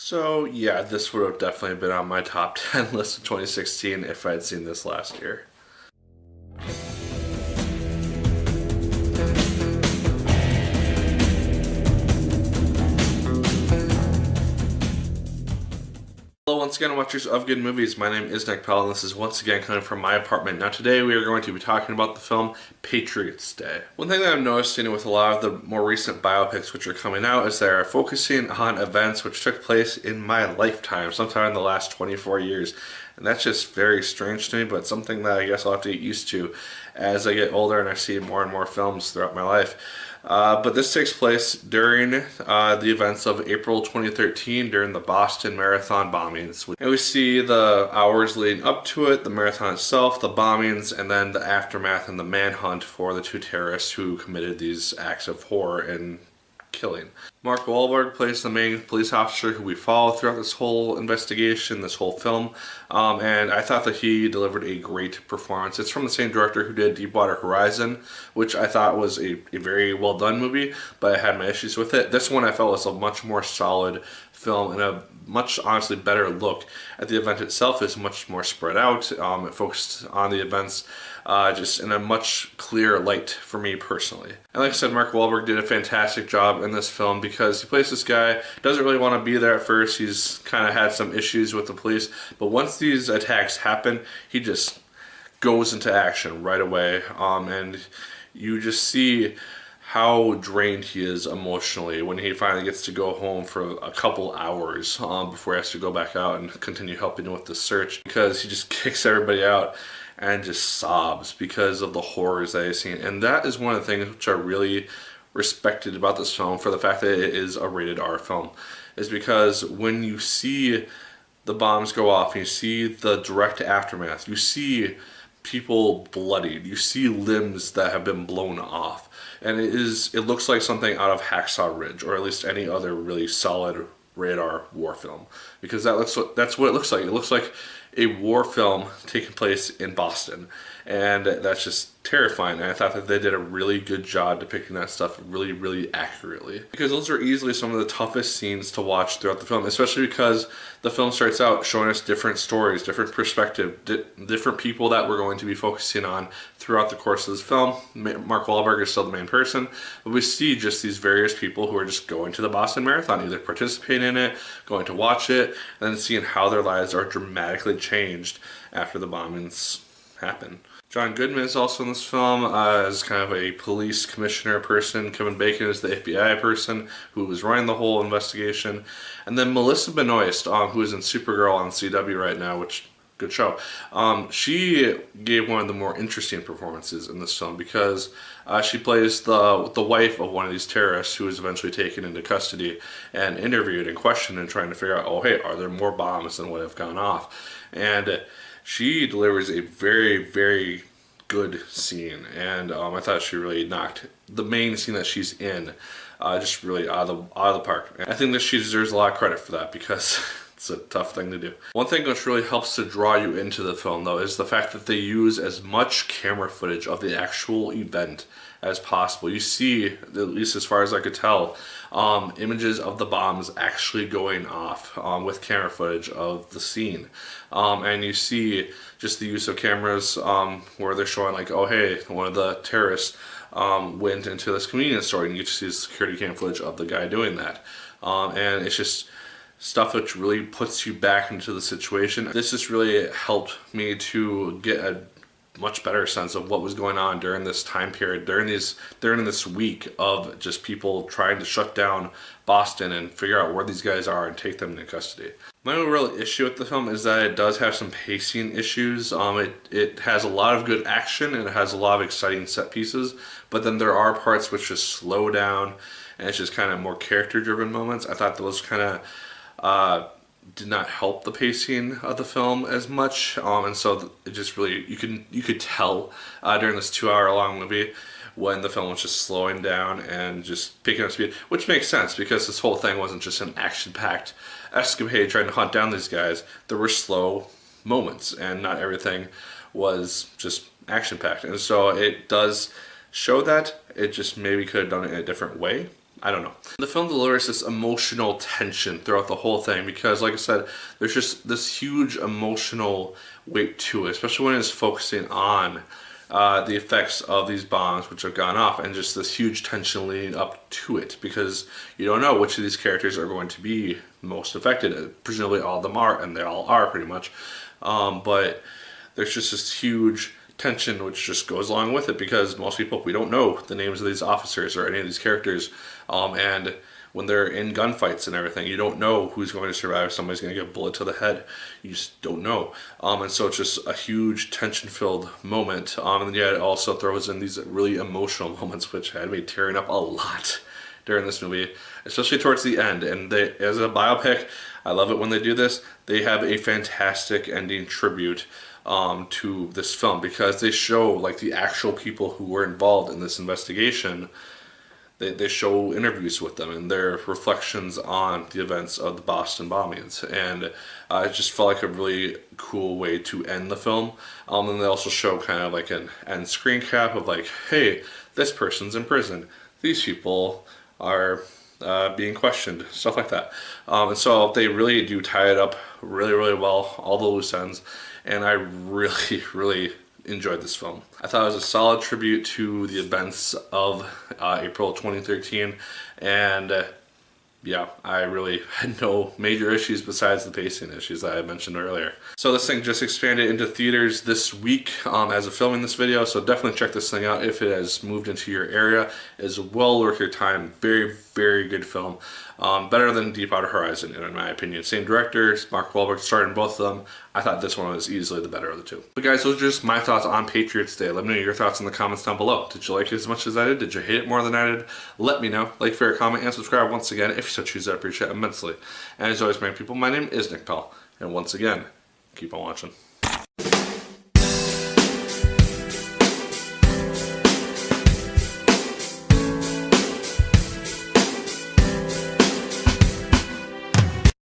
So yeah, this would have definitely been on my top 10 list of 2016 if I had seen this last year. Hello once again, watchers of good movies. My name is Nick Pell, and this is once again coming from my apartment. Now today we are going to be talking about the film Patriots Day. One thing that I'm noticing with a lot of the more recent biopics which are coming out is they're focusing on events which took place in my lifetime, sometime in the last 24 years. And that's just very strange to me, but something that I guess I'll have to get used to as I get older and I see more and more films throughout my life. But this takes place during the events of April 2013 during the Boston Marathon bombings. And we see the hours leading up to it, the marathon itself, the bombings, and then the aftermath and the manhunt for the two terrorists who committed these acts of horror and killing. Mark Wahlberg plays the main police officer who we follow throughout this whole investigation, this whole film, and I thought that he delivered a great performance. It's from the same director who did Deepwater Horizon, which I thought was a very well done movie, but I had my issues with it. This one I felt was a much more solid film and a much honestly better look at the event itself. Is much more spread out. It focused on the events just in a much clearer light for me personally. And like I said, Mark Wahlberg did a fantastic job in this film because he plays this guy, doesn't really want to be there at first. He's kind of had some issues with the police, but once these attacks happen, he just goes into action right away. And you just see how drained he is emotionally when he finally gets to go home for a couple hours before he has to go back out and continue helping with the search, because he just kicks everybody out and just sobs because of the horrors that he's seen. And that is one of the things which I really respected about this film, for the fact that it is a rated R film, is because when you see the bombs go off, you see the direct aftermath, you see people bloodied, you see limbs that have been blown off, and it looks like something out of Hacksaw Ridge, or at least any other really solid radar war film, because that's what it looks like. It looks like a war film taking place in Boston, and that's just terrifying. And I thought that they did a really good job depicting that stuff really, really accurately, because those are easily some of the toughest scenes to watch throughout the film, especially because the film starts out showing us different stories, different perspective, different people that we're going to be focusing on throughout the course of this film. Mark Wahlberg is still the main person, but we see just these various people who are just going to the Boston Marathon, either participating in it, going to watch it, and then seeing how their lives are dramatically changed after the bombings happen. John Goodman is also in this film as kind of a police commissioner person. Kevin Bacon is the FBI person who was running the whole investigation. And then Melissa Benoist, who is in Supergirl on CW right now, which, good show. She gave one of the more interesting performances in this film, because she plays the wife of one of these terrorists who is eventually taken into custody and interviewed and questioned and trying to figure out, oh hey, are there more bombs than what have gone off? And she delivers a very, very good scene, and I thought she really knocked the main scene that she's in just really out of the park. And I think that she deserves a lot of credit for that, because it's a tough thing to do. One thing which really helps to draw you into the film, though, is the fact that they use as much camera footage of the actual event as possible. You see, at least as far as I could tell, images of the bombs actually going off with camera footage of the scene. And you see just the use of cameras where they're showing like, oh hey, one of the terrorists went into this convenience store, and you get to see the security cam footage of the guy doing that. And it's just stuff which really puts you back into the situation. This just really helped me to get a much better sense of what was going on during this time period, during this week of just people trying to shut down Boston and figure out where these guys are and take them into custody. My only real issue with the film is that it does have some pacing issues. It has a lot of good action and it has a lot of exciting set pieces, but then there are parts which just slow down, and it's just kind of more character driven moments. I thought those kind of did not help the pacing of the film as much, and so it just really, you could tell during this 2-hour long movie when the film was just slowing down and just picking up speed, which makes sense because this whole thing wasn't just an action-packed escapade trying to hunt down these guys. There were slow moments, and not everything was just action-packed, and so it does show that. It just maybe could have done it in a different way. I don't know. The film delivers this emotional tension throughout the whole thing because, like I said, there's just this huge emotional weight to it, especially when it's focusing on the effects of these bombs which have gone off, and just this huge tension leading up to it because you don't know which of these characters are going to be most affected. Presumably all of them are, and they all are pretty much. But there's just this huge tension which just goes along with it because most people, we don't know the names of these officers or any of these characters, and when they're in gunfights and everything, you don't know who's going to survive. Somebody's going to get a bullet to the head. You just don't know. And so it's just a huge tension-filled moment. And then yeah, it also throws in these really emotional moments, which had me tearing up a lot during this movie, especially towards the end. And they, as a biopic, I love it when they do this. They have a fantastic ending tribute to this film because they show like the actual people who were involved in this investigation. They show interviews with them and their reflections on the events of the Boston bombings, and it just felt like a really cool way to end the film. And they also show kind of like an end screen cap of like, hey, this person's in prison, these people are being questioned, stuff like that. And so they really do tie it up really, really well, all the loose ends, and I really, really enjoyed this film. I thought it was a solid tribute to the events of April 2013, and yeah, I really had no major issues besides the pacing issues that I mentioned earlier. So this thing just expanded into theaters this week as of filming this video, so definitely check this thing out if it has moved into your area. It is well worth your time. Very, very good film. Better than Deepwater Horizon, in my opinion. Same directors, Mark Wahlberg starred in both of them. I thought this one was easily the better of the two. But guys, those are just my thoughts on Patriots Day. Let me know your thoughts in the comments down below. Did you like it as much as I did? Did you hate it more than I did? Let me know. Like, favorite, comment, and subscribe once again if you so choose. I appreciate it immensely. And as always, my people, my name is Nick Pell. And once again, keep on watching.